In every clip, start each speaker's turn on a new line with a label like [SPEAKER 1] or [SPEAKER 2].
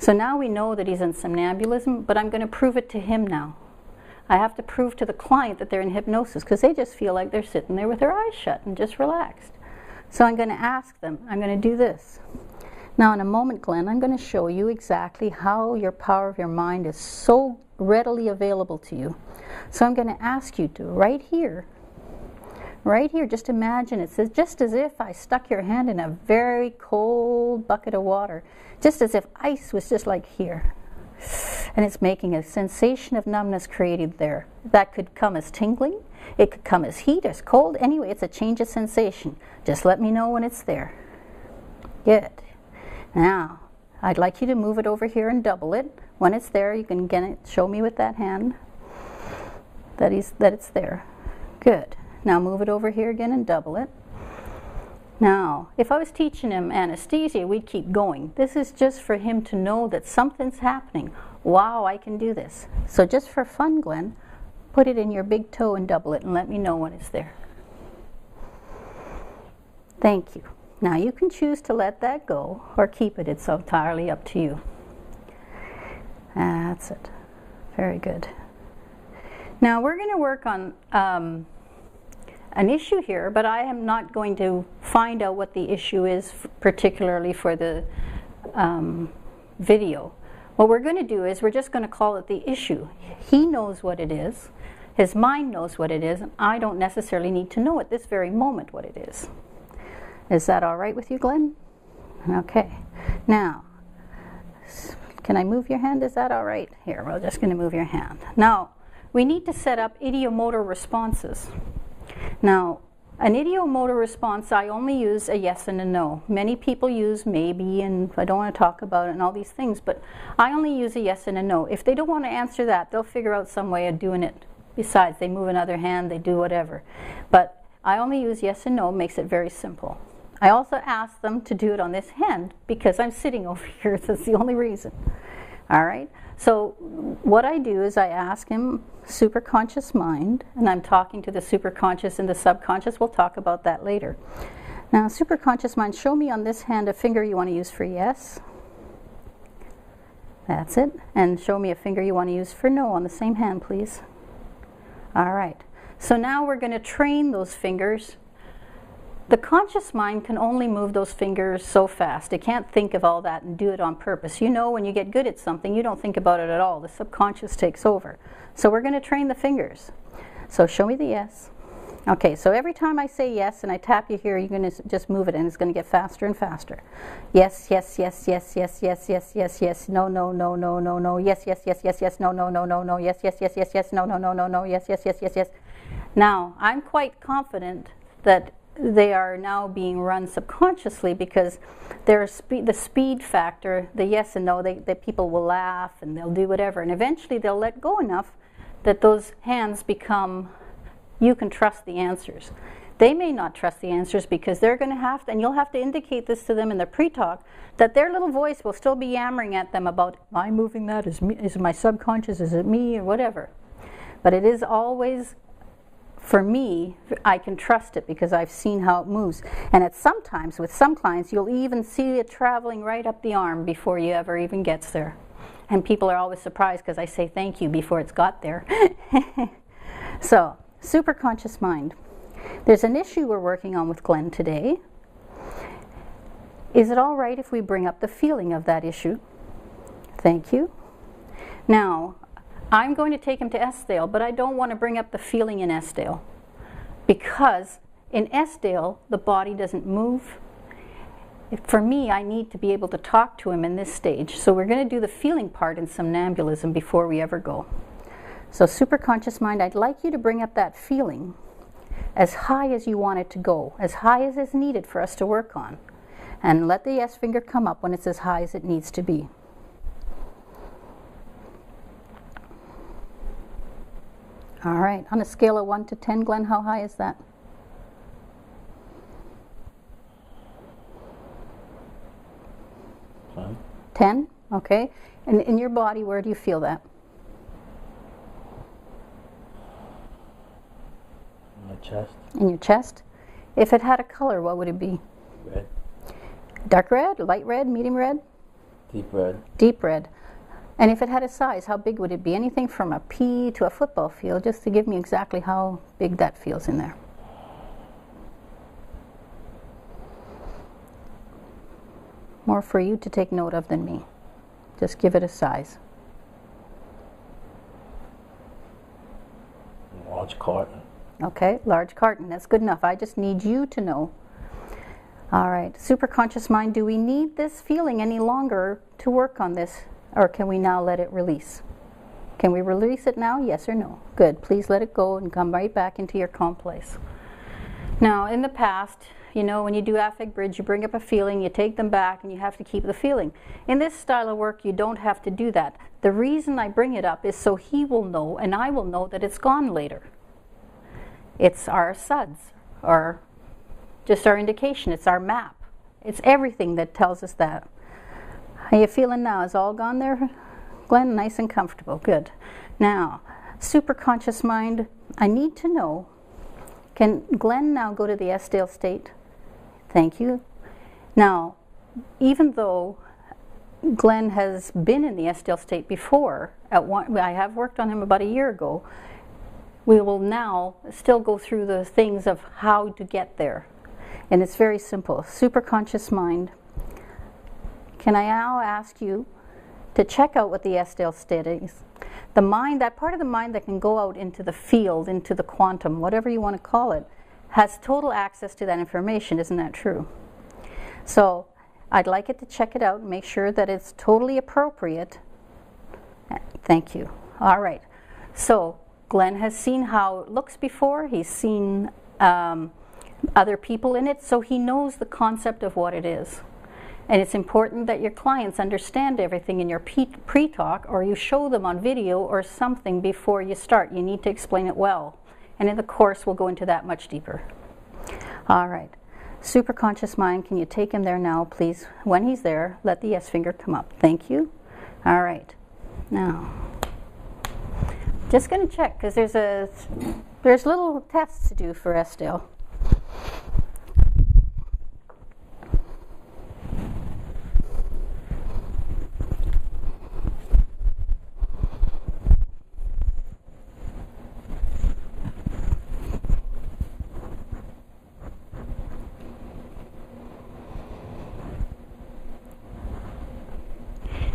[SPEAKER 1] So now we know that he's in somnambulism, but I'm going to prove it to him now. I have to prove to the client that they're in hypnosis because they just feel like they're sitting there with their eyes shut and just relaxed. So I'm going to ask them, I'm going to do this. Now in a moment, Glenn, I'm going to show you exactly how your power of your mind is so readily available to you. So I'm going to ask you to, right here, just imagine it says, just as if I stuck your hand in a very cold bucket of water, just as if ice was just like here. And it's making a sensation of numbness created there. That could come as tingling, it could come as heat, as cold. Anyway, it's a change of sensation. Just let me know when it's there. Good. Now, I'd like you to move it over here and double it. When it's there, you can again show me with that hand that it's there. Good. Now move it over here again and double it. Now, if I was teaching him anesthesia, we'd keep going. This is just for him to know that something's happening. Wow, I can do this. So just for fun, Glenn, put it in your big toe and double it and let me know when it's there. Thank you. Now you can choose to let that go or keep it. It's entirely up to you. That's it. Very good. Now we're going to work on an issue here, but I am not going to find out what the issue is particularly for the video. What we're going to do is we're just going to call it the issue. He knows what it is. His mind knows what it is, and I don't necessarily need to know at this very moment what it is. Is that all right with you, Glenn? Okay. Now, can I move your hand? Is that all right? Here, we're just going to move your hand. Now, we need to set up idiomotor responses. Now, an idiomotor response, I only use a yes and a no. Many people use maybe, and I don't want to talk about it and all these things, but I only use a yes and a no. If they don't want to answer that, they'll figure out some way of doing it. Besides, they move another hand, they do whatever. But I only use yes and no, makes it very simple. I also ask them to do it on this hand because I'm sitting over here. That's the only reason. All right? So what I do is I ask him, superconscious mind, and I'm talking to the superconscious and the subconscious. We'll talk about that later. Now, superconscious mind, show me on this hand a finger you want to use for yes. That's it. And show me a finger you want to use for no on the same hand, please. All right. So now we're going to train those fingers. The conscious mind can only move those fingers so fast. It can't think of all that and do it on purpose. You know, when you get good at something, you don't think about it at all. The subconscious takes over. So we're going to train the fingers. So show me the yes. Okay, so every time I say yes and I tap you here, you're going to just move it and it's going to get faster and faster. Yes, yes, yes, yes, yes, yes, yes, yes, yes, no, no, no, no, no, no, yes, yes, yes, yes, yes, no, no, no, no, no, yes, yes, yes, yes, yes, no, no, no, no, no, yes, yes, yes, yes, yes. Now, I'm quite confident that they are now being run subconsciously because the speed factor, the yes and no, the people will laugh and they'll do whatever, and eventually they'll let go enough that those hands become, you can trust the answers. They may not trust the answers because they're going to have to, and you'll have to indicate this to them in the pre-talk, that their little voice will still be yammering at them about, am I moving that? Is it my subconscious? Is it me? Or whatever. But it is always, for me, I can trust it because I've seen how it moves. And at sometimes, with some clients, you'll even see it traveling right up the arm before you ever even gets there. And people are always surprised because I say thank you before it's got there. So, superconscious mind. There's an issue we're working on with Glenn today. Is it all right if we bring up the feeling of that issue? Thank you. Now, I'm going to take him to Esdaile, but I don't want to bring up the feeling in Esdaile because in Esdaile, the body doesn't move. For me, I need to be able to talk to him in this stage. So we're going to do the feeling part in somnambulism before we ever go. So superconscious mind, I'd like you to bring up that feeling as high as you want it to go, as high as is needed for us to work on. And let the yes finger come up when it's as high as it needs to be. All right, on a scale of 1 to 10, Glenn, how high is that? 10? Okay. And in your body, where do you feel that?
[SPEAKER 2] In my chest.
[SPEAKER 1] In your chest? If it had a color, what would it be?
[SPEAKER 2] Red.
[SPEAKER 1] Dark red, light red, medium red?
[SPEAKER 2] Deep red.
[SPEAKER 1] Deep red. And if it had a size, how big would it be? Anything from a pea to a football field, just to give me exactly how big that feels in there. More for you to take note of than me. Just give it a size.
[SPEAKER 2] Large carton.
[SPEAKER 1] Okay, large carton, that's good enough. I just need you to know. All right, superconscious mind, do we need this feeling any longer to work on this? Or can we now let it release? Can we release it now? Yes or no? Good. Please let it go and come right back into your calm place. Now, in the past, you know, when you do affect bridge, you bring up a feeling, you take them back, and you have to keep the feeling. In this style of work, you don't have to do that. The reason I bring it up is so he will know, and I will know that it's gone later. It's our suds, or just our indication. It's our map. It's everything that tells us that. How you feeling now? Is all gone there, Glenn? Nice and comfortable. Good. Now, superconscious mind, I need to know, can Glenn now go to the Esdaile state? Thank you. Now, even though Glenn has been in the Esdaile state before, I have worked on him about a year ago, we will now still go through the things of how to get there. And it's very simple. Superconscious mind, can I now ask you to check out what the Esdaile state is? The mind, that part of the mind that can go out into the field, into the quantum, whatever you want to call it, has total access to that information. Isn't that true? So I'd like it to check it out and make sure that it's totally appropriate. Thank you. All right. So Glenn has seen how it looks before. He's seen other people in it, so he knows the concept of what it is. And it's important that your clients understand everything in your pre-talk, or you show them on video or something before you start. You need to explain it well. And in the course, we'll go into that much deeper. All right. Superconscious mind, can you take him there now, please? When he's there, let the yes finger come up. Thank you. All right. Now, just going to check, because there's little tests to do for Esdaile.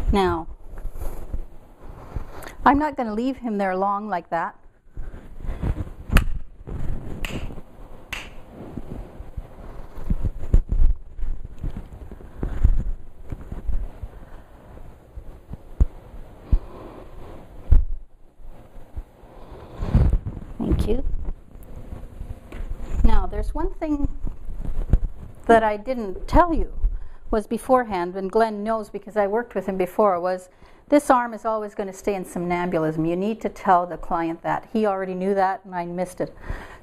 [SPEAKER 1] Now, I'm not going to leave him there long like that. Thank you. Now, there's one thing that I didn't tell you was beforehand, and Glenn knows because I worked with him before, was this arm is always going to stay in somnambulism. You need to tell the client that. He already knew that and I missed it.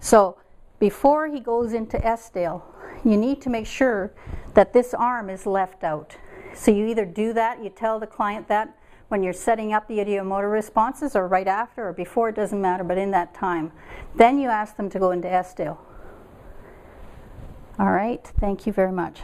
[SPEAKER 1] So before he goes into Esdaile, you need to make sure that this arm is left out. So you either do that, you tell the client that when you're setting up the ideomotor responses, or right after or before, it doesn't matter, but in that time. Then you ask them to go into Esdaile. All right, thank you very much.